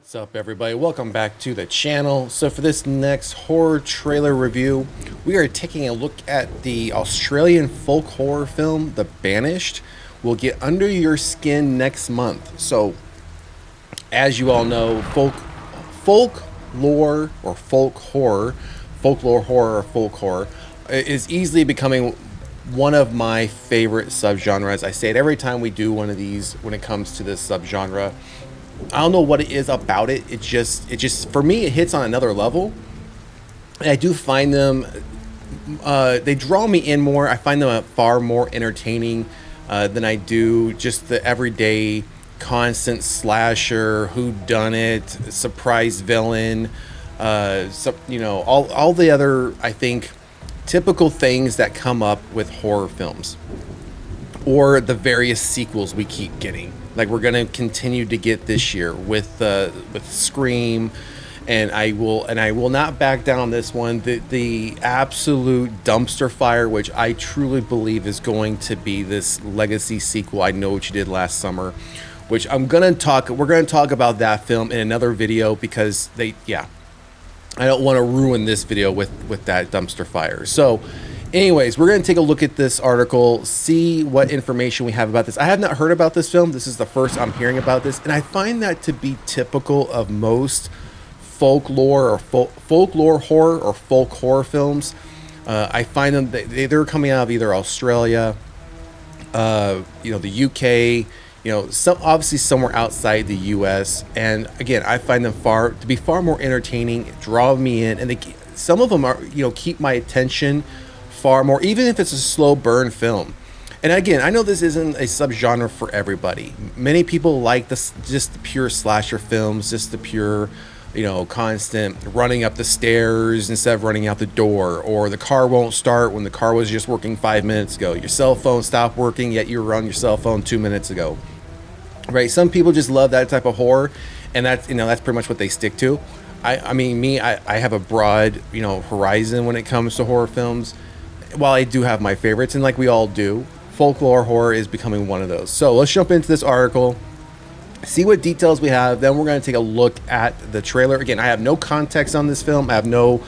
What's up, everybody? Welcome back to the channel. So for this next horror trailer review, we are taking a look at the Australian folk horror film, The Banished. Will get under your skin next month. So as you all know, folklore or folk horror is easily becoming one of my favorite subgenres. I say it every time we do one of these when it comes to this subgenre. I don't know what it is about it. It just for me, it hits on another level. And I do find them, they draw me in more. I find them far more entertaining than I do just the everyday constant slasher, whodunit, surprise villain, all the other, I think, typical things that come up with horror films or the various sequels we keep getting. Like we're going to continue to get this year with Scream, and I will not back down on this one. The absolute dumpster fire, which I truly believe is going to be this legacy sequel, I Know What You Did Last Summer, which we're going to talk about that film in another video because I don't want to ruin this video with that dumpster fire. So anyways, we're going to take a look at this article, see what information we have about this. I have not heard about this film. This is the first I'm hearing about this, and I find that to be typical of most folklore or folklore horror or folk horror films. I find them they're coming out of either Australia, the UK, obviously somewhere outside the US. And again, I find them to be far more entertaining, draw me in, and some of them are keep my attention far more, even if it's a slow burn film. And again, I know this isn't a subgenre for everybody. Many people like just the pure slasher films, just the pure, constant running up the stairs instead of running out the door, or the car won't start when the car was just working 5 minutes ago. Your cell phone stopped working, yet you were on your cell phone 2 minutes ago. Right? Some people just love that type of horror, and that's pretty much what they stick to. I have a broad, horizon when it comes to horror films. While I do have my favorites, and like we all do, folklore horror is becoming one of those. So let's jump into this article, see what details we have, then we're going to take a look at the trailer. Again, I have no context on this film. I have no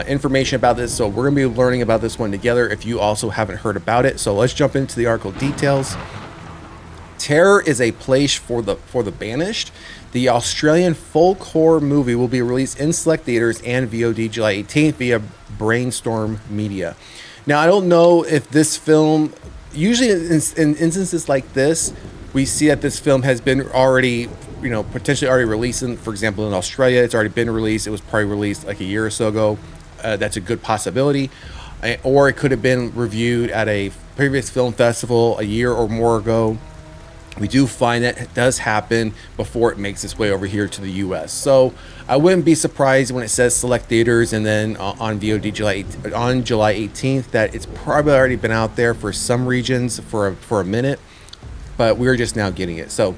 information about this, so we're going to be learning about this one together if you also haven't heard about it. So let's jump into the article details. Terror is a place for the banished. The Australian folk horror movie will be released in select theaters and VOD July 18th via Brainstorm Media. Now, I don't know if this film, usually in instances like this, we see that this film has been already, potentially already released. For example, in Australia, it's already been released. It was probably released like a year or so ago. That's a good possibility. Or it could have been reviewed at a previous film festival a year or more ago. We do find that it does happen before it makes its way over here to the US. So I wouldn't be surprised when it says select theaters and then on VOD on July 18th that it's probably already been out there for some regions for a minute, but we're just now getting it. So,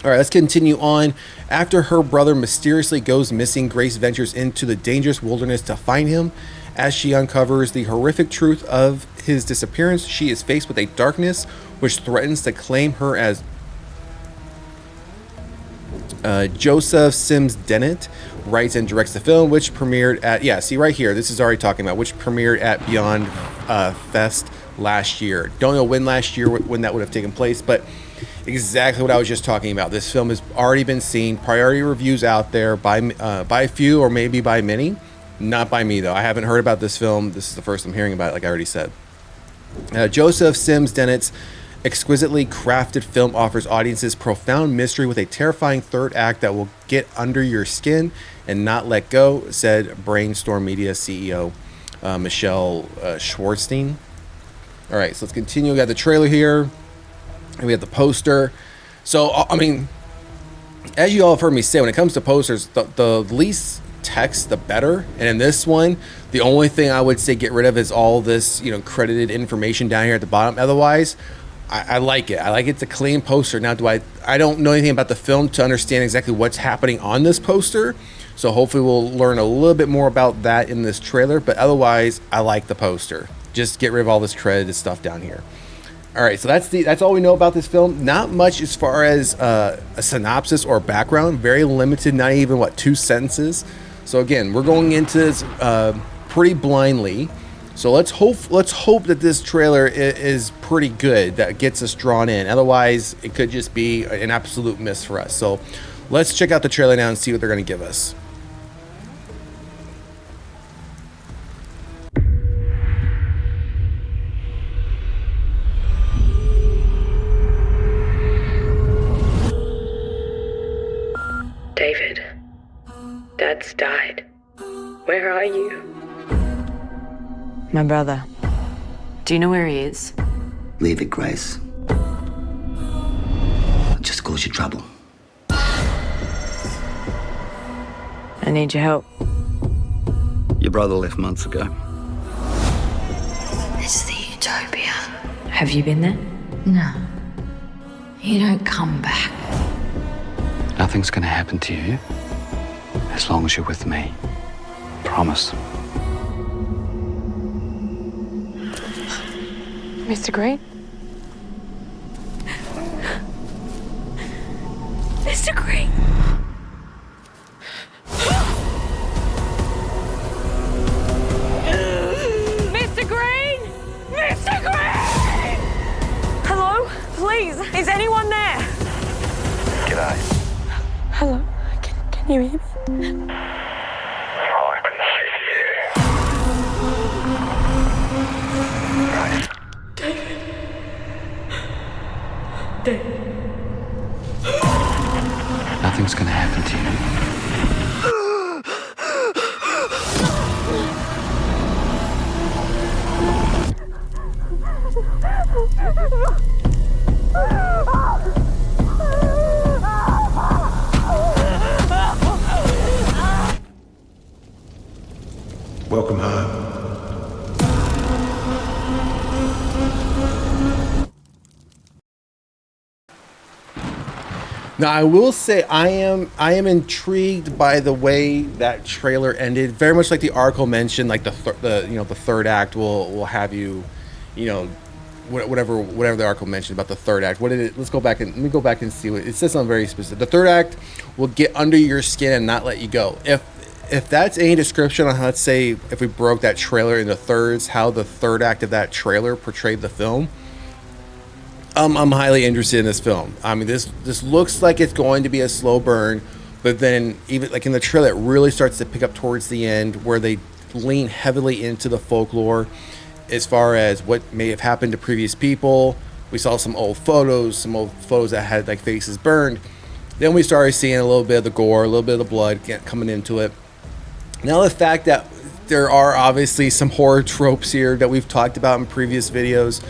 all right, let's continue on. After her brother mysteriously goes missing, Grace ventures into the dangerous wilderness to find him. As she uncovers the horrific truth of his disappearance, she is faced with a darkness which threatens to claim her. As Joseph Sims Dennett writes and directs the film, which premiered at, see right here, this is already talking about, which premiered at Beyond Fest last year. Don't know when last year, when that would have taken place, but exactly what I was just talking about. This film has already been seen, priority reviews out there by a few or maybe by many. Not by me, though. I haven't heard about this film. This is the first I'm hearing about it, like I already said. Joseph Sims Dennett's exquisitely crafted film offers audiences profound mystery with a terrifying third act that will get under your skin and not let go, said Brainstorm Media CEO Michelle Schwartzstein. All right, so let's continue. We got the trailer here, and we have the poster. So, I mean, as you all have heard me say, when it comes to posters, the least text the better. And in this one, the only thing I would say get rid of is all this credited information down here at the bottom. Otherwise, I like it. I like it's a clean poster. Now, I don't know anything about the film to understand exactly what's happening on this poster, so hopefully we'll learn a little bit more about that in this trailer. But otherwise, I like the poster. Just get rid of all this credited stuff down here. All right, so that's all we know about this film. Not much as far as a synopsis or background. Very limited. Not even 2 sentences. So again, we're going into this pretty blindly. So let's hope that this trailer is pretty good. That gets us drawn in. Otherwise, it could just be an absolute miss for us. So let's check out the trailer now and see what they're going to give us. David, Dad's died. Where are you? My brother. Do you know where he is? Leave it, Grace. It'll just cause you trouble. I need your help. Your brother left months ago. It's the utopia. Have you been there? No. You don't come back. Nothing's gonna happen to you as long as you're with me. Promise. Mr. Green? Mr. Green! Mr. Green! Mr. Green! Hello? Please, is anyone there? G'day. Hello? Can you hear me? Nothing's gonna happen to you. Welcome home. Now, I will say I am intrigued by the way that trailer ended. Very much like the article mentioned, like the third act will have you, whatever the article mentioned about the third act. What did it? Let me go back and see what it says. Something very specific. The third act will get under your skin and not let you go. If that's any description on how, let's say, if we broke that trailer into thirds, how the third act of that trailer portrayed the film. I'm highly interested in this film. I mean, this looks like it's going to be a slow burn, but then even like in the trailer, it really starts to pick up towards the end where they lean heavily into the folklore as far as what may have happened to previous people. We saw some old photos that had like faces burned. Then we started seeing a little bit of the gore, a little bit of the blood coming into it. Now the fact that there are obviously some horror tropes here that we've talked about in previous videos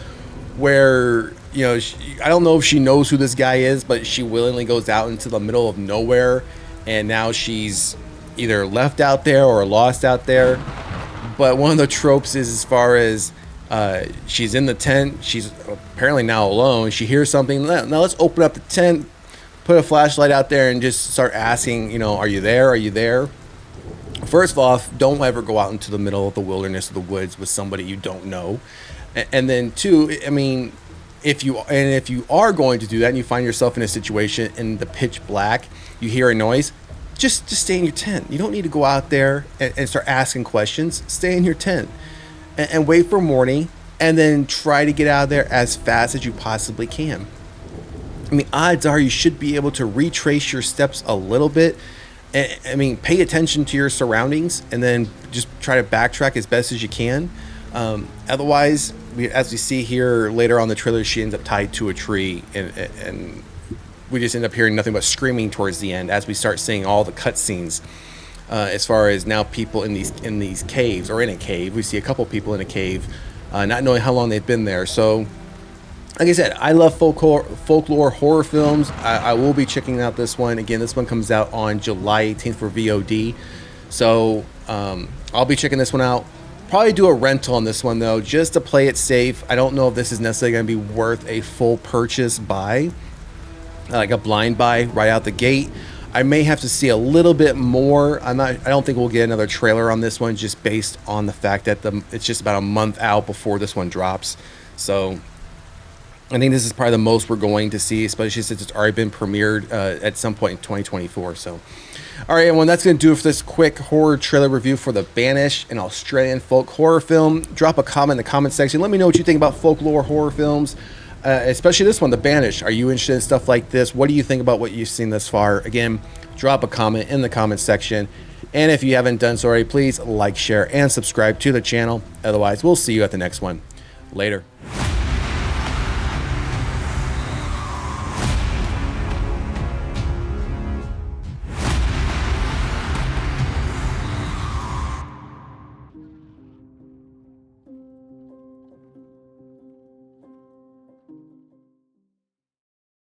where, I don't know if she knows who this guy is, but she willingly goes out into the middle of nowhere, and now she's either left out there or lost out there. But one of the tropes is as far as she's in the tent, she's apparently now alone. She hears something. Now let's open up the tent, put a flashlight out there, and just start asking, are you there? Are you there? First off, don't ever go out into the middle of the wilderness of the woods with somebody you don't know. And then two, I mean, if you are going to do that and you find yourself in a situation in the pitch black, you hear a noise, just stay in your tent. You don't need to go out there and start asking questions. Stay in your tent and wait for morning, and then try to get out of there as fast as you possibly can. I mean, odds are you should be able to retrace your steps a little bit. I mean, pay attention to your surroundings and then just try to backtrack as best as you can. Otherwise, as we see here later on the trailer, she ends up tied to a tree, and we just end up hearing nothing but screaming towards the end as we start seeing all the cutscenes. As far as now people in these caves, or in a cave, we see a couple people in a cave, not knowing how long they've been there. So, like I said, I love folklore horror films. I will be checking out this one. Again, this one comes out on July 18th for VOD. So I'll be checking this one out. Probably do a rental on this one, though, just to play it safe. I don't know if this is necessarily going to be worth a full purchase buy, like a blind buy right out the gate. I may have to see a little bit more. I don't think we'll get another trailer on this one, just based on the fact that it's just about a month out before this one drops. So I think this is probably the most we're going to see, especially since it's already been premiered at some point in 2024. So, all right, everyone, that's going to do it for this quick horror trailer review for The Banished, an Australian folk horror film. Drop a comment in the comment section. Let me know what you think about folklore horror films, especially this one, The Banished. Are you interested in stuff like this? What do you think about what you've seen thus far? Again, drop a comment in the comment section. And if you haven't done so already, please like, share, and subscribe to the channel. Otherwise, we'll see you at the next one. Later.